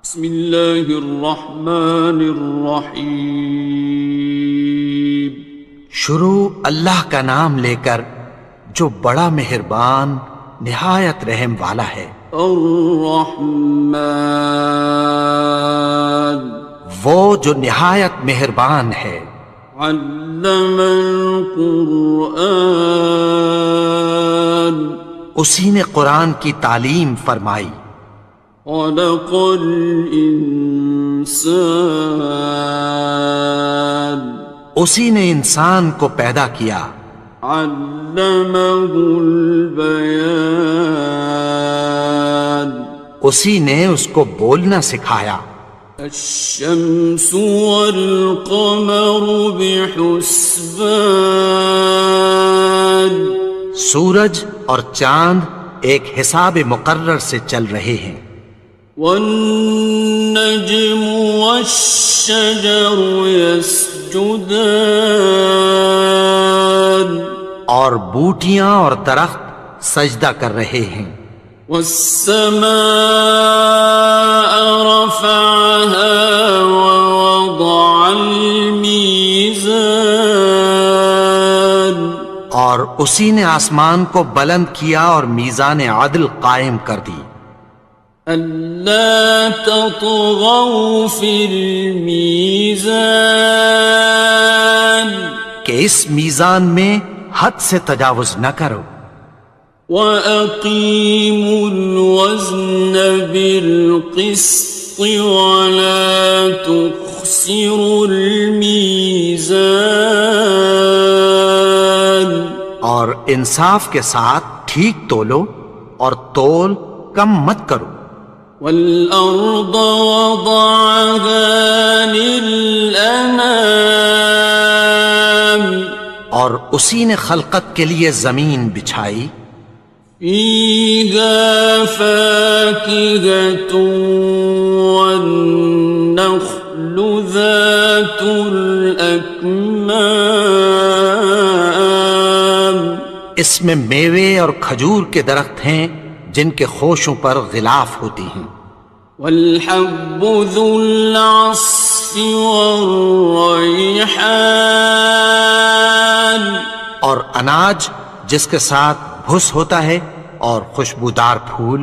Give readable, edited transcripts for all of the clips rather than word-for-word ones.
بسم اللہ الرحمن الرحیم۔ شروع اللہ کا نام لے کر جو بڑا مہربان نہایت رحم والا ہے۔ الرحمن، وہ جو نہایت مہربان ہے۔ علم القرآن، اسی نے قرآن کی تعلیم فرمائی۔ خلق الانسان، اسی نے انسان کو پیدا کیا۔ علمہ البیان، اسی نے اس کو بولنا سکھایا۔ الشمس والقمر بحسبان، سورج اور چاند ایک حساب مقرر سے چل رہے ہیں۔ والنجم والشجر يسجدان، اور بوٹیاں اور درخت سجدہ کر رہے ہیں۔ والسماء رفعها ووضع الميزان، اور اسی نے آسمان کو بلند کیا اور میزان عدل قائم کر دی۔ ألا تطغوا في الميزان، کہ اس میزان میں حد سے تجاوز نہ کرو۔ وَأَقِيمُوا الْوَزْنَ بِالْقِسْطِ وَلَا تُخْسِرُوا الْمِيزَانَ، اور انصاف کے ساتھ ٹھیک تولو اور تول کم مت کرو۔ وَالْأَرْضَ وَضَعَهَا لِلْأَنَامِ، اور اسی نے خلقت کے لیے زمین بچھائی۔ فِيهَا فَاكِهَةٌ وَالنَّخْلُ ذَاتُ الْأَكْمَامِ، اس میں میوے اور کھجور کے درخت ہیں جن کے خوشوں پر غلاف ہوتی ہیں۔ وَالْحَبُّ ذُو الْعَصْفِ وَالرَّيْحَانِ، اور اناج جس کے ساتھ بھس ہوتا ہے اور خوشبودار پھول۔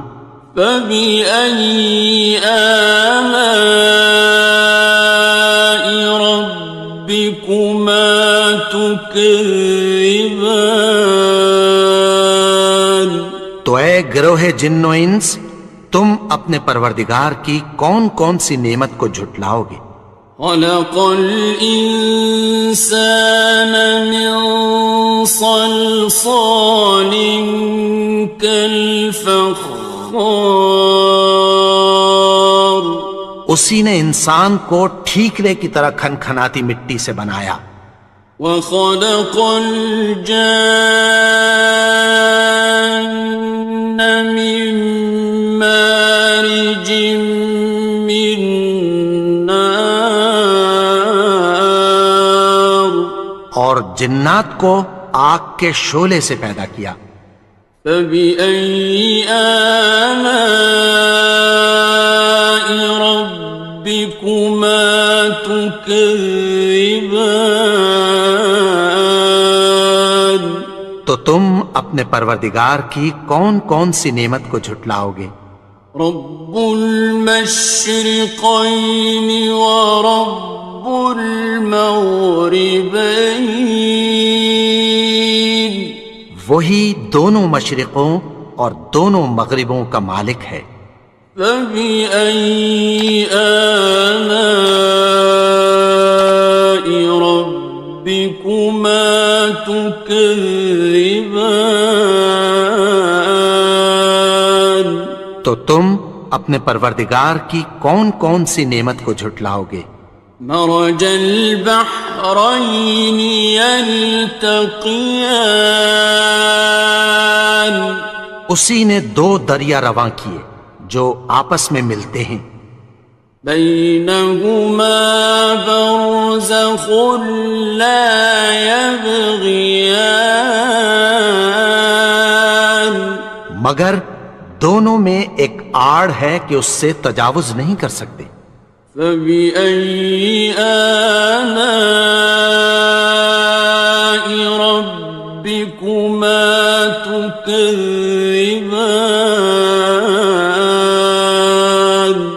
فَبِأَيِّ آلَاءِ رَبِّكُمَا تُكَذِّبَانِ، تو اے گروہ جن و انس، تم اپنے پروردگار کی کون کون سی نعمت کو جھٹلاؤ گے؟ خَلَقَ الْإِنسَانَ مِنْ صَلْصَالٍ كَالْفَخَّارِ، اسی نے انسان کو ٹھیکرے کی طرح کھنکھناتی مٹی سے بنایا۔ وَخَلَقَ الْجَانَّ مِن مَّارِجٍ مِّن نَّارٍ، اور جنات کو آگ کے شعلے سے پیدا کیا۔ فَبِأَيِّ آلَاءِ رَبِّكُمَا تُكَذِّبَانِ، تو تم اپنے پروردگار کی کون کون سی نعمت کو جھٹلاؤ گے؟ رب المشرقین ورب المغربین، وہی دونوں مشرقوں اور دونوں مغربوں کا مالک ہے۔ فَبِأَيِّ آلَاءِ رَبِّكُمَا تُكَذِّبَانِ، تو تم اپنے پروردگار کی کون کون سی نعمت کو جھٹلاؤ گے؟ مرج البحرین یلتقیان، اسی نے دو دریا رواں کیے جو آپس میں ملتے ہیں۔ بینہما برزخ لا یبغیان، مگر دونوں میں ایک آڑ ہے کہ اس سے تجاوز نہیں کر سکتے۔ فبأي آلاء ربكما تكذبان؟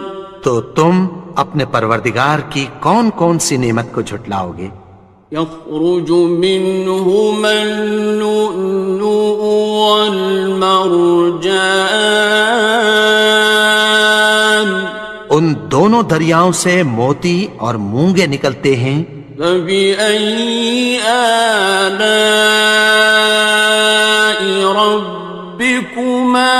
تو تم اپنے پروردگار کی کون کون سی نعمت کو جھٹلاؤ گے؟ يخرج منهما اللؤلؤ والمرجان، ان دونوں دریاؤں سے موتی اور مونگے نکلتے ہیں۔ فبأي آلاء ربكما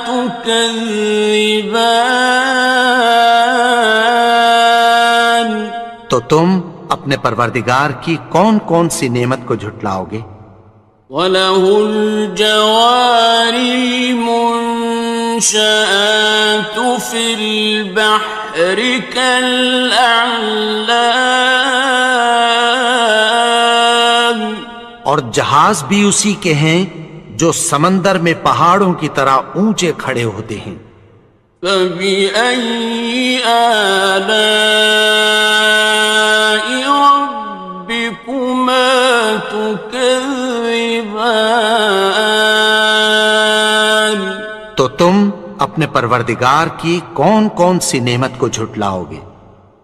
تكذبان؟ تو تم اپنے پروردگار کی کون کون سی نعمت کو جھٹلاؤ گے؟ وَلَهُ الْجَوَارِ الْمُنشَآتُ فِي الْبَحْرِ كَالْأَعْلَامِ، اور جہاز بھی اسی کے ہیں جو سمندر میں پہاڑوں کی طرح اونچے کھڑے ہوتے ہیں۔ فَبِأَيِّ آلَاءِ رَبِّكُمَا تُكَذِّبَانِ؟ تو تم اپنے پروردگار کی کون کون سی نعمت کو جھٹلاؤ گے؟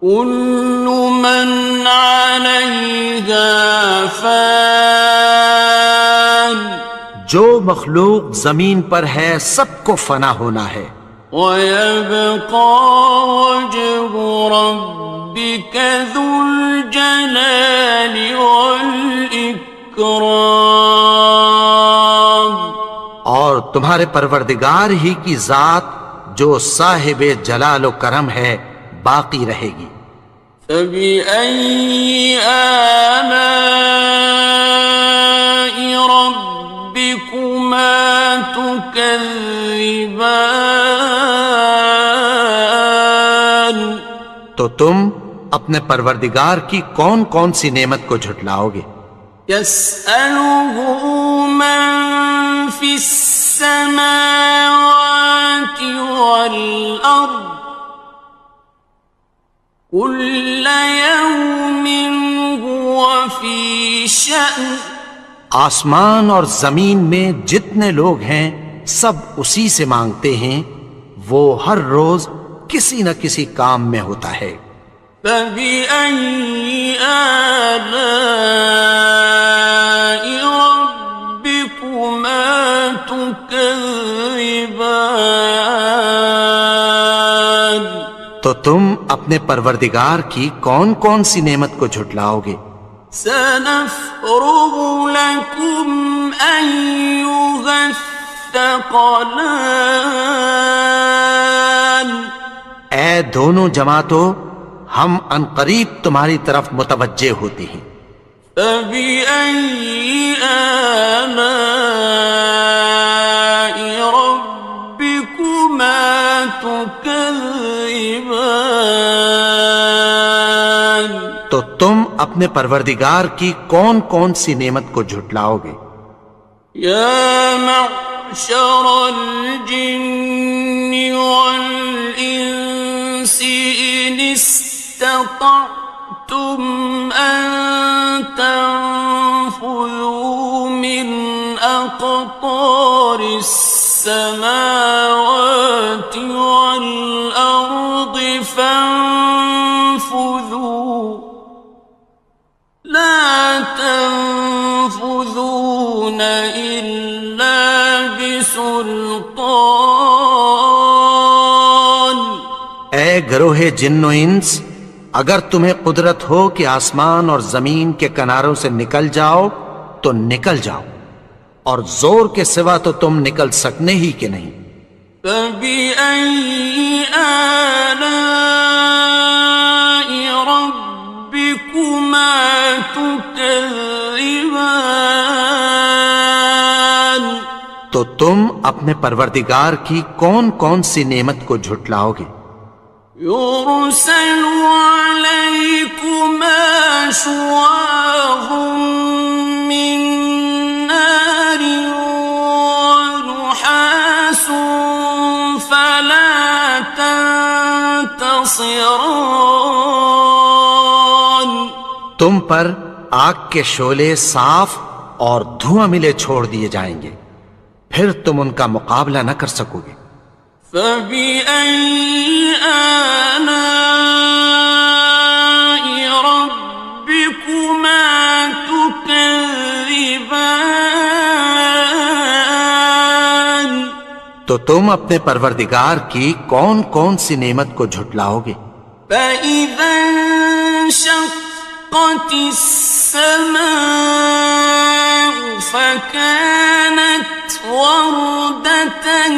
كُلُّ مَنْ عَلَيْهَا فَانٍ، جو مخلوق زمین پر ہے سب کو فنا ہونا ہے۔ وَيَبْقَى وَجْهُ رَبِّكَ ذُو الْجَلَالِ وَالْإِكْرَامِ، اور تمہارے پروردگار ہی کی ذات جو صاحب جلال و کرم ہے باقی رہے گی۔ فَبِأَيِّ آلَاءِ رَبِّكُمَا تُكَذِّبَانِ؟ تو تم اپنے پروردگار کی کون کون سی نعمت کو جھٹلاؤ گے؟ يَسْأَلُهُ مَن فِي السَّمَاوَاتِ وَالْأَرْضِ كُلَّ يَوْمٍ هُوَ فِي شَأْنٍ، آسمان اور زمین میں جتنے لوگ ہیں سب اسی سے مانگتے ہیں، وہ ہر روز کسی نہ کسی کام میں ہوتا ہے۔ فَبِأَيِّ آلَاءِ رَبِّكُمَا تُكَذِّبَانِ؟ تو تم اپنے پروردگار کی کون کون سی نعمت کو جھٹلاؤ گے؟ سَنَفْرُغُ لَكُمْ أَيُّهَ الثَّقَلَانِ، اے دونوں جماعتوں، ہم عنقریب تمہاری طرف متوجہ ہوتے ہیں۔ فَبِأَيِّ آلَاءِ رَبِّكُمَا تُكَذِّبَانِ؟ تو تم اپنے پروردگار کی کون کون سی نعمت کو جھٹلاؤ گے؟ يَا مَعْشَرَ الْجِنِّ وَالْإِنسِ إِنِ اسْتَطَعْتُمْ أَن تَنفُذُوا مِنْ أَقْطَارِ السَّمَاوَاتِ وَالْأَرْضِ فَانفُذُوا لَا تَنفُذُونَ إِلَّا بِسُلْطَانٍ۔ اے گروہ جن و انس، اگر تمہیں قدرت ہو کہ آسمان اور زمین کے کناروں سے نکل جاؤ تو نکل جاؤ، اور زور کے سوا تو تم نکل سکنے ہی کہ نہیں۔ فَبِأَيِّ آلَاءِ رَبِّكُمَا تُكَذِّبَانِ؟ تو تم اپنے پروردگار کی کون کون سی نعمت کو جھٹلاؤ گے؟ يُرْسَلُ عَلَيْكُمَا شُوَاظٌ مِّن نَّارٍ وَنُحَاسٌ فَلَا خاصران. تم پر آگ کے شعلے صاف اور دھواں ملے چھوڑ دیے جائیں گے، پھر تم ان کا مقابلہ نہ کر سکو گے۔ فَبِأَيِّ آلَاءِ رَبِّكُمَا تُكَذِّبَانِ. تو تم اپنے پروردگار کی کون کون سی نعمت کو جھٹلاؤ گے؟ فَإِذَا انشَقَّتِ السَّمَاءُ فَكَانَتْ وَرْدَةً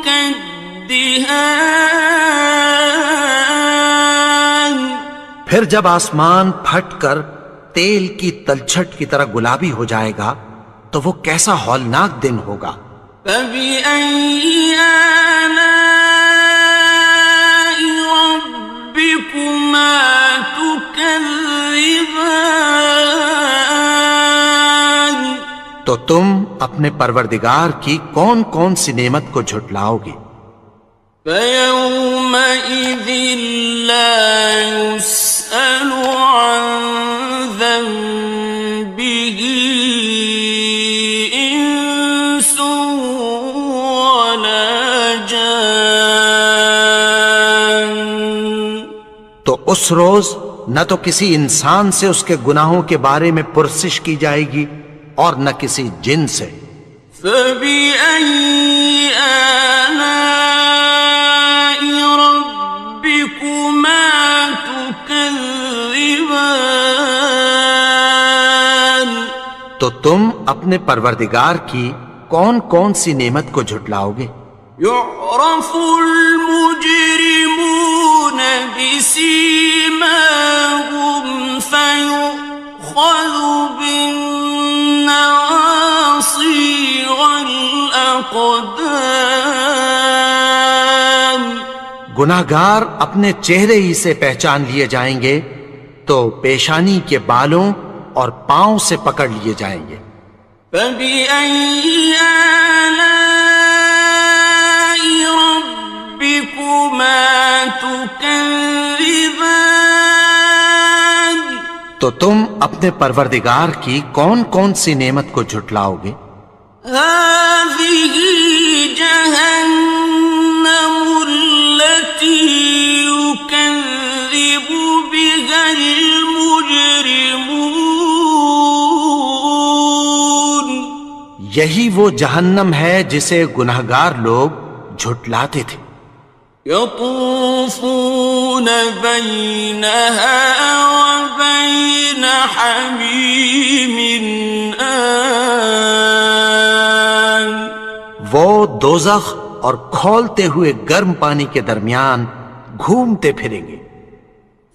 كَالدِّهَانِ. پھر جب آسمان پھٹ کر تیل کی تلچھٹ کی طرح گلابی ہو جائے گا تو وہ کیسا ہولناک دن ہوگا۔ فَبِأَيِّ آلَاءِ رَبِّكُمَا تُكَذِّبَانِ. تو تم اپنے پروردگار کی کون کون سی نعمت کو جھٹلاؤ گے؟ فَيَوْمَئِذٍ لَا يُسْأَلُ عَنْ ذَنبِهِ إِنسٌ وَلَا جَانٌ. تو اس روز نہ تو کسی انسان سے اس کے گناہوں کے بارے میں پرسش کی جائے گی اور نہ کسی جن سے۔ فَبِأَيِّ آلَاءِ رَبِّكُمَا تُكَذِّبَانِ. تو تم اپنے پروردگار کی کون کون سی نعمت کو جھٹلاؤ گے؟ يُعْرَفُ الْمُجْرِمُونَ بِسِيمَاهُمْ فَيُؤْخَذُ بِالنَّوَاصِي وَالْأَقْدَامِ. گناہگار اپنے چہرے ہی سے پہچان لیے جائیں گے تو پیشانی کے بالوں اور پاؤں سے پکڑ لیے جائیں گے۔ فَبِأَيِّ آلَاءِ رَبِّكُمَا تُكَذِّبَانِ. تو تم اپنے پروردگار کی کون کون سی نعمت کو جھٹلاؤ گے؟ هَٰذِهِ جَهَنَّمُ الَّتِي يُكَذِّبُ بِهَا الْمُجْرِمُونَ. یہی وہ جہنم ہے جسے گناہگار لوگ جھٹلاتے تھے۔ يَطُوفُونَ بَيْنَهَا وَبَيْنَ حَمِيمٍ آنٍ. وہ دوزخ اور کھولتے ہوئے گرم پانی کے درمیان گھومتے پھریں گے۔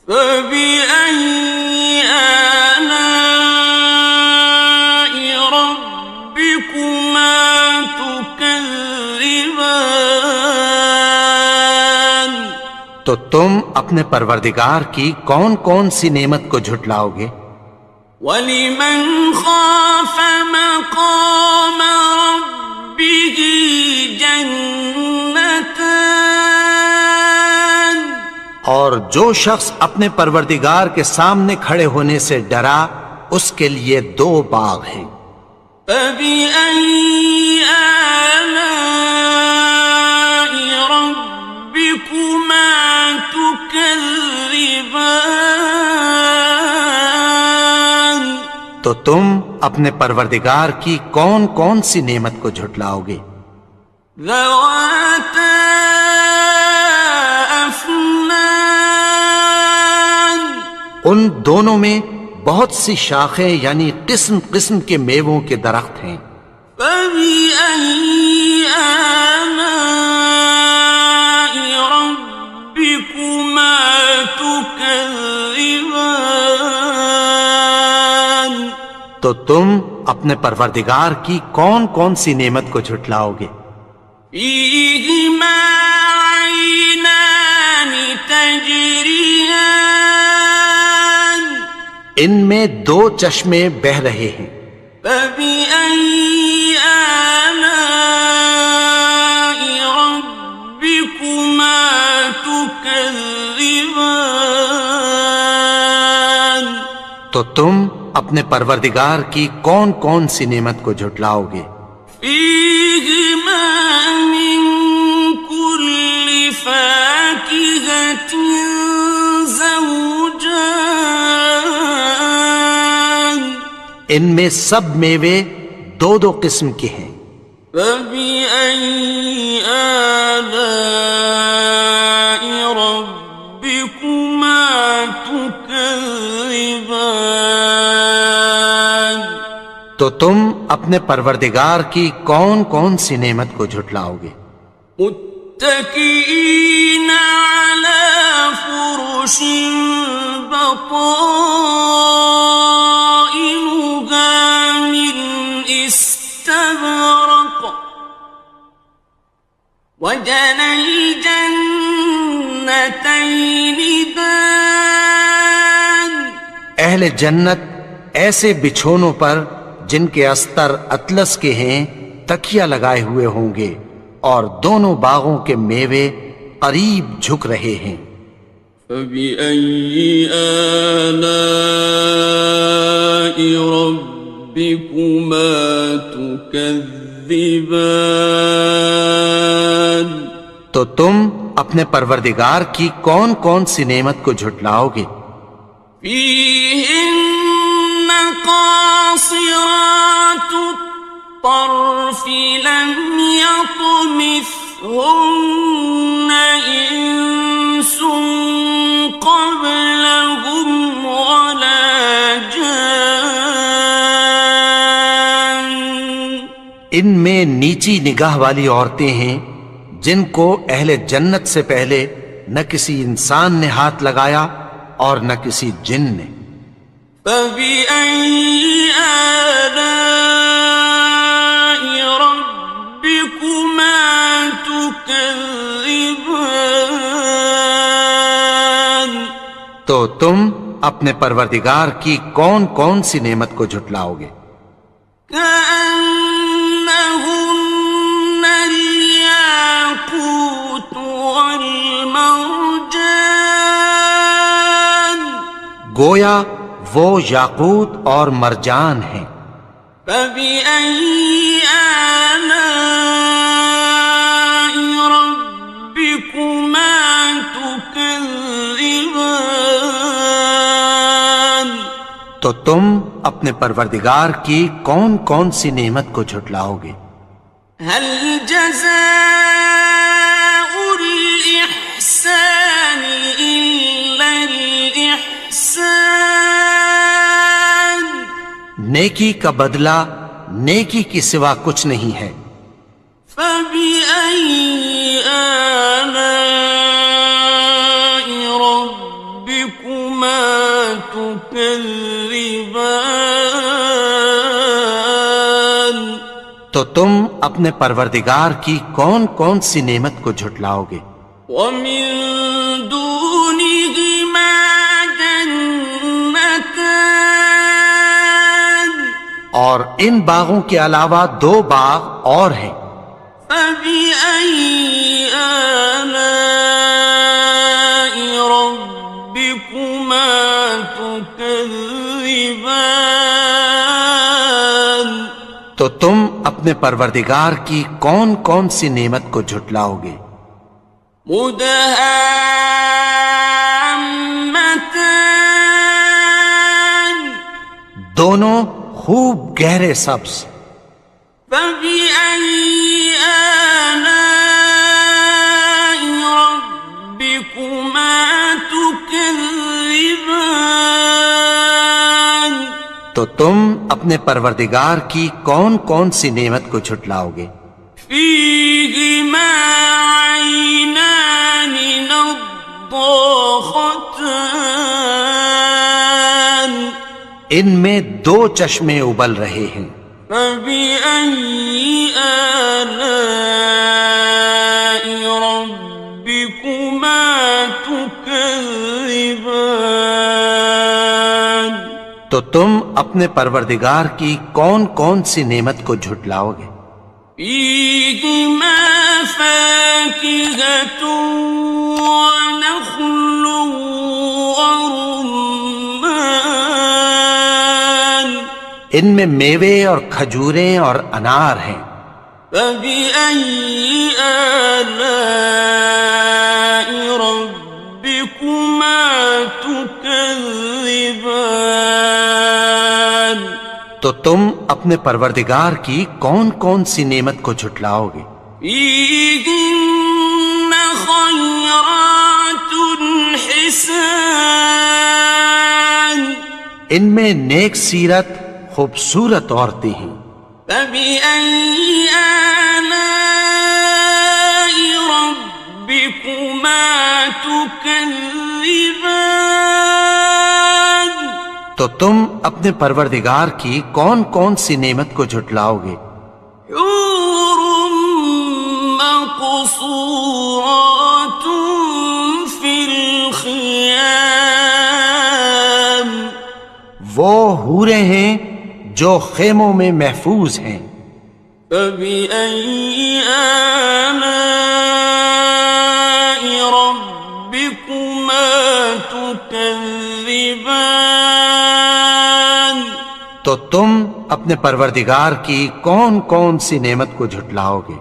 فَبِأَيِّ آلَاءِ رَبِّكُمَا تُكَذِّبَانِ. تو تم اپنے پروردگار کی کون کون سی نعمت کو جھٹلاؤ گے؟ وَلِمَنْ خَافَ مَقَامَ رَبِّهِ جَنَّتَانِ. اور جو شخص اپنے پروردگار کے سامنے کھڑے ہونے سے ڈرا اس کے لیے دو باغ ہیں۔ فَبِأَيِّ آلَاءِ رَبِّكُمَا تُكَذِّبَانِ. تو تم اپنے پروردگار کی کون کون سی نعمت کو جھٹلاؤ گے؟ ذَوَاتَا أَفْنَانٍ. ان دونوں میں بہت سی شاخیں یعنی قسم قسم کے میووں کے درخت ہیں۔ فَبِأَيِّ آلَاءِ رَبِّكُمَا تُكَذِّبَانِ. تو تم اپنے پروردگار کی کون کون سی نعمت کو جھٹلاؤ گے؟ فِيهِمَا عَيْنَانِ تَجْرِيَانِ. ان میں دو چشمے بہہ رہے ہیں۔ فَبِأَيِّ آلَاءِ رَبِّكُمَا تُكَذِّبَانِ. تو تم اپنے پروردگار کی کون کون سی نعمت کو جھٹلاؤ گے؟ فیہما من کل فاکہۃ زوجان، ان میں سب میوے دو دو قسم کے ہیں۔ فبأي آلاء ربكما تكذبان، تو تم اپنے پروردگار کی کون کون سی نعمت کو جھٹلاؤ گے؟ متكئين على فرش بطائنها من استبرق، وجنى الجنتين دان، اہل جنت ایسے بچھونوں پر جن کے استر اطلس کے ہیں تکیہ لگائے ہوئے ہوں گے، اور دونوں باغوں کے میوے قریب جھک رہے ہیں۔ فبأي آلاء ربكما تكذبان، تو تم اپنے پروردگار کی کون کون سی نعمت کو جھٹلاؤ گے؟ فيهن قاصرات الطرف لم يطمثهن إنس قبلهم ولا جان، ان میں نیچی نگاہ والی عورتیں ہیں جن کو اہل جنت سے پہلے نہ کسی انسان نے ہاتھ لگایا اور نہ کسی جن نے۔ فبأي آلاء ربكما تكذبان، تو تم اپنے پروردگار کی کون کون سی نعمت کو جھٹلاؤ گے؟ كأنهن الياقوت والمرجان، گویا وہ یاقوت اور مرجان ہیں۔ فبأي آلاء ربكما تكذبان، تو تم اپنے پروردگار کی کون کون سی نعمت کو جھٹلاؤ گے؟ هل جزاء الإحسان إلا الإحسان، نیکی کا بدلہ نیکی کی سوا کچھ نہیں ہے۔ فبأي آلاء ربكما تكذبان، تو تم اپنے پروردگار کی کون کون سی نعمت کو جھٹلاؤ گے؟ ومن دونهما جنتان، اور ان باغوں کے علاوہ دو باغ اور ہیں۔ فبأي آلاء ربكما تكذبان، تو تم اپنے پروردگار کی کون کون سی نعمت کو جھٹلاؤ گے؟ مدهامتان، دونوں خوب گہرے سبز۔ فبأي آلاء ربكما تكذبان، تو تم اپنے پروردگار کی کون کون سی نعمت کو جھٹلاؤ گے؟ فيهما عينان نضاختان، ان میں دو چشمے ابل رہے ہیں۔ فبأي آلاء ربكما تكذبان، تو تم اپنے پروردگار کی کون کون سی نعمت کو جھٹلاؤ گے؟ فيهما فاكهة ونخل ورمان، ان میں میوے اور کھجوریں اور انار ہیں۔ فبأي آلاء ربكما تكذبان؟ تو تم اپنے پروردگار کی کون کون سی نعمت کو جھٹلاؤ گے؟ فيهن خيرات حسان، ان میں نیک سیرت خوبصورت عورتیں ہیں۔ فبأي آلاء ربكما تكذبان؟ تو تم اپنے پروردگار کی کون کون سی نعمت کو جھٹلاؤ گے؟ حور مقصورات في الخيام، وہ حوریں ہیں جو خیموں میں محفوظ ہیں۔ فبأي آلاء ربكما تكذبان؟ تو تم اپنے پروردگار کی کون کون سی نعمت کو جھٹلاؤ گے؟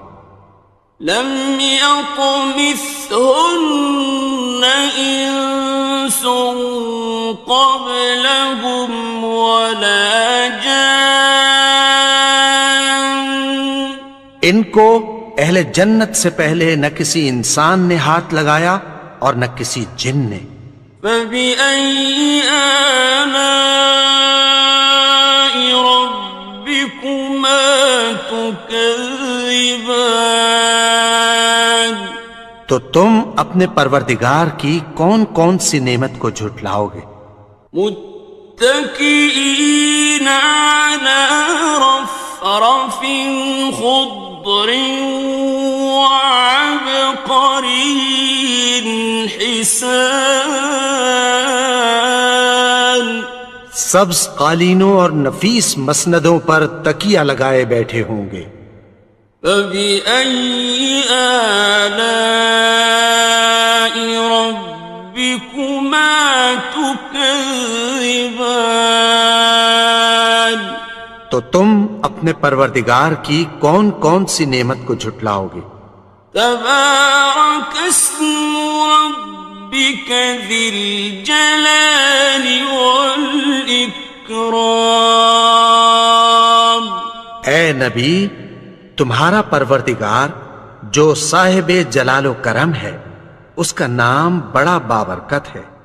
لم يطمثهن إنس قبلهم ولا جان، ان کو اہل جنت سے پہلے نہ کسی انسان نے ہاتھ لگایا اور نہ کسی جن نے۔ فبأي آلاء ربكما تكذبان؟ تو تم اپنے پروردگار کی کون کون سی نعمت کو جھٹلاؤ گے؟ متكئين على رفرف خضر وعبقري حسان، سبز قالینوں اور نفیس مسندوں پر تکیہ لگائے بیٹھے ہوں گے۔ فبأي آلاء ربكما تكذبان؟ تو تم اپنے پروردگار کی کون کون سی نعمت کو جھٹلاؤ گے؟ تبارك اسم ربك ذي الجلال والإكرام۔ اے نبی، تمہارا پروردگار جو صاحب جلال و کرم ہے، اس کا نام بڑا بابرکت ہے۔